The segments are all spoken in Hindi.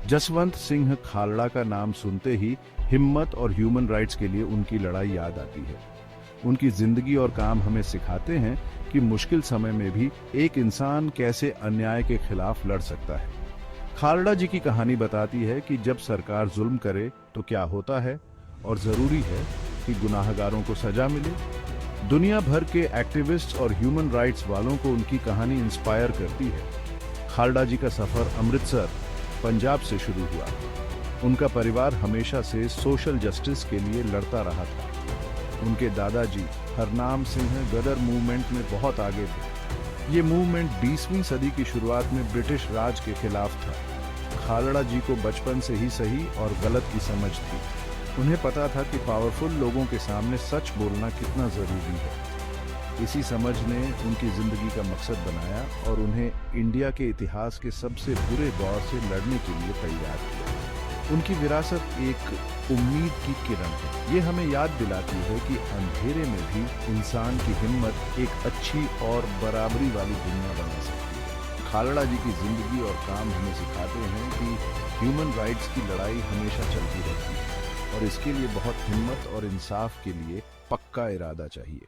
जसवंत सिंह खालड़ा का नाम सुनते ही हिम्मत और ह्यूमन राइट्स के लिए उनकी लड़ाई याद आती है। उनकी जिंदगी और काम हमें सिखाते हैं कि मुश्किल समय में भी एक इंसान कैसे अन्याय के खिलाफ लड़ सकता है। खालड़ा जी की कहानी बताती है कि जब सरकार जुल्म करे तो क्या होता है और जरूरी है कि गुनाहगारों को सजा मिले। दुनिया भर के एक्टिविस्ट्स और ह्यूमन राइट्स वालों को उनकी कहानी इंस्पायर करती है। खालड़ा जी का सफर अमृतसर, पंजाब से शुरू हुआ। उनका परिवार हमेशा से सोशल जस्टिस के लिए लड़ता रहा था। उनके दादाजी हरनाम सिंह गदर मूवमेंट में बहुत आगे थे। ये मूवमेंट 20वीं सदी की शुरुआत में ब्रिटिश राज के खिलाफ था। खालड़ा जी को बचपन से ही सही और गलत की समझ थी। उन्हें पता था कि पावरफुल लोगों के सामने सच बोलना कितना जरूरी है। इसी समझ ने उनकी जिंदगी का मकसद बनाया और उन्हें इंडिया के इतिहास के सबसे बुरे दौर से लड़ने के लिए तैयार किया। उनकी विरासत एक उम्मीद की किरण है। ये हमें याद दिलाती है कि अंधेरे में भी इंसान की हिम्मत एक अच्छी और बराबरी वाली दुनिया बना सकती है। खालड़ा जी की जिंदगी और काम हमें सिखाते हैं कि ह्यूमन राइट्स की लड़ाई हमेशा चलती रहती है और इसके लिए बहुत हिम्मत और इंसाफ के लिए पक्का इरादा चाहिए।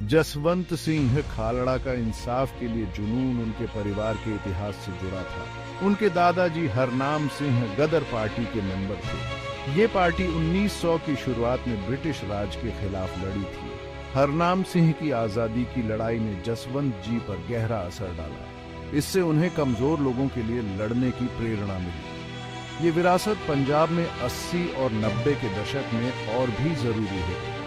जसवंत सिंह खालड़ा का इंसाफ के लिए जुनून उनके परिवार के इतिहास से जुड़ा था। उनके दादाजी हरनाम सिंह गदर पार्टी के मेंबर थे। ये पार्टी 1900 की शुरुआत में ब्रिटिश राज के खिलाफ लड़ी थी। हरनाम सिंह की आजादी की लड़ाई ने जसवंत जी पर गहरा असर डाला। इससे उन्हें कमजोर लोगों के लिए लड़ने की प्रेरणा मिली। ये विरासत पंजाब में 80 और 90 के दशक में और भी जरूरी है।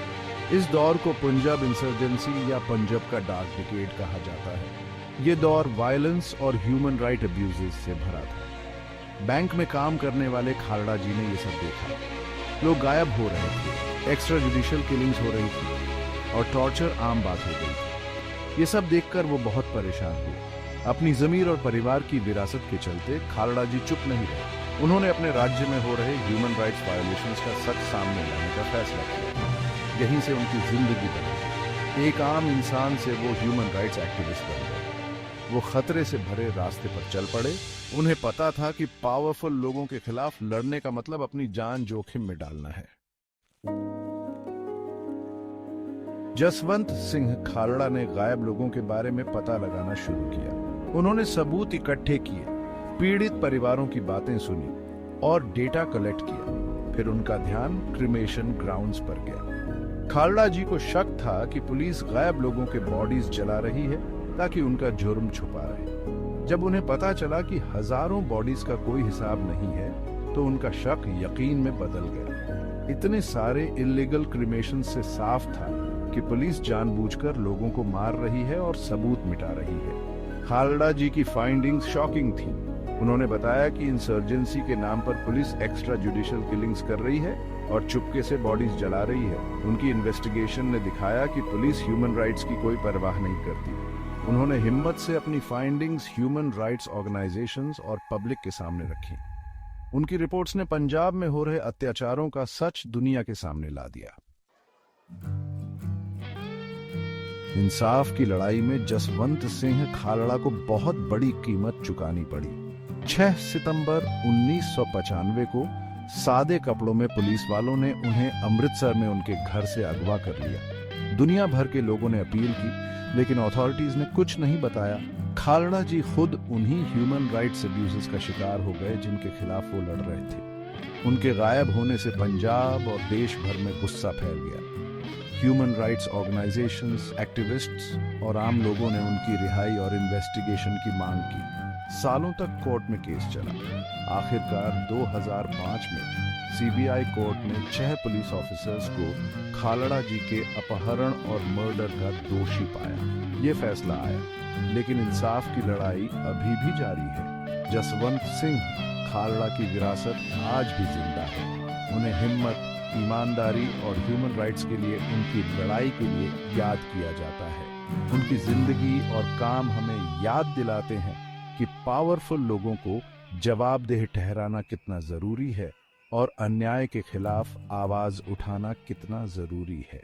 इस दौर को पंजाब इंसर्जेंसी या पंजाब का डार्क डिकेड कहा जाता है। ये दौर वायलेंस और ह्यूमन राइट अब्यूजेस से भरा था। बैंक में काम करने वाले खालड़ा जी ने ये सब देखा। लोग गायब हो रहे थे, एक्स्ट्रा जुडिशियल किलिंग्स हो रही थी और टॉर्चर आम बात हो गई थी। ये सब देखकर वो बहुत परेशान हुए। अपनी जमीर और परिवार की विरासत के चलते खालड़ा जी चुप नहीं रहे। उन्होंने अपने राज्य में हो रहे ह्यूमन राइट्स वायोलेशंस का सच सामने लाने का फैसला किया। यहीं से उनकी जिंदगी बनी। एक आम इंसान से वो ह्यूमन राइट्स एक्टिविस्ट बन गए। वो खतरे से भरे रास्ते पर चल पड़े। उन्हें पता था कि पावरफुल लोगों के खिलाफ लड़ने का मतलब अपनी जान जोखिम में डालना है। जसवंत सिंह खालड़ा ने गायब लोगों के बारे में पता लगाना शुरू किया। उन्होंने सबूत इकट्ठे किए, पीड़ित परिवारों की बातें सुनी और डेटा कलेक्ट किया। फिर उनका ध्यान क्रिमेशन ग्राउंड्स पर गया। खालड़ा जी को शक था कि पुलिस गायब लोगों के बॉडीज जला रही है ताकि उनका जुर्म छुपा रहे। जब उन्हें पता चला कि हजारों बॉडीज का कोई हिसाब नहीं है तो उनका शक यकीन में बदल गया। इतने सारे इल्लीगल क्रिमेशन से साफ था कि पुलिस जानबूझकर लोगों को मार रही है और सबूत मिटा रही है। खालड़ा जी की फाइंडिंग्स शॉकिंग थी। उन्होंने बताया कि इंसर्जेंसी के नाम पर पुलिस एक्स्ट्रा जुडिशियल किलिंग्स कर रही है और चुपके से बॉडीज जला रही है। उनकी इन्वेस्टिगेशन ने दिखाया कि पुलिस ह्यूमन राइट्स की कोई परवाह नहीं करती। उन्होंने हिम्मत से अपनी फाइंडिंग्स ह्यूमन राइट्स ऑर्गेनाइजेशंस और पब्लिक के सामने रखी। उनकी रिपोर्ट्स ने पंजाब में हो रहे अत्याचारों का सच दुनिया के सामने ला दिया। इंसाफ की लड़ाई में जसवंत सिंह खालड़ा को बहुत बड़ी कीमत चुकानी पड़ी। 6 सितंबर 1995 को सादे कपड़ों में पुलिस वालों ने उन्हें अमृतसर में उनके घर से अगवा कर लिया। दुनिया भर के लोगों ने अपील की लेकिन अथॉरिटीज ने कुछ नहीं बताया। खालड़ा जी खुद उन्हीं ह्यूमन राइट्स अब्यूजेस का शिकार हो गए जिनके खिलाफ वो लड़ रहे थे। उनके गायब होने से पंजाब और देश भर में गुस्सा फैल गया। ह्यूमन राइट्स ऑर्गेनाइजेशंस, एक्टिविस्ट्स और आम लोगों ने उनकी रिहाई और इन्वेस्टिगेशन की मांग की। सालों तक कोर्ट में केस चला। आखिरकार 2005 में सीबीआई कोर्ट ने 6 पुलिस ऑफिसर्स को खालड़ा जी के अपहरण और मर्डर का दोषी पाया। ये फैसला आया लेकिन इंसाफ की लड़ाई अभी भी जारी है। जसवंत सिंह खालड़ा की विरासत आज भी जिंदा है। उन्हें हिम्मत, ईमानदारी और ह्यूमन राइट्स के लिए उनकी लड़ाई के लिए याद किया जाता है। उनकी जिंदगी और काम हमें याद दिलाते हैं कि पावरफुल लोगों को जवाबदेह ठहराना कितना जरूरी है और अन्याय के खिलाफ आवाज उठाना कितना जरूरी है।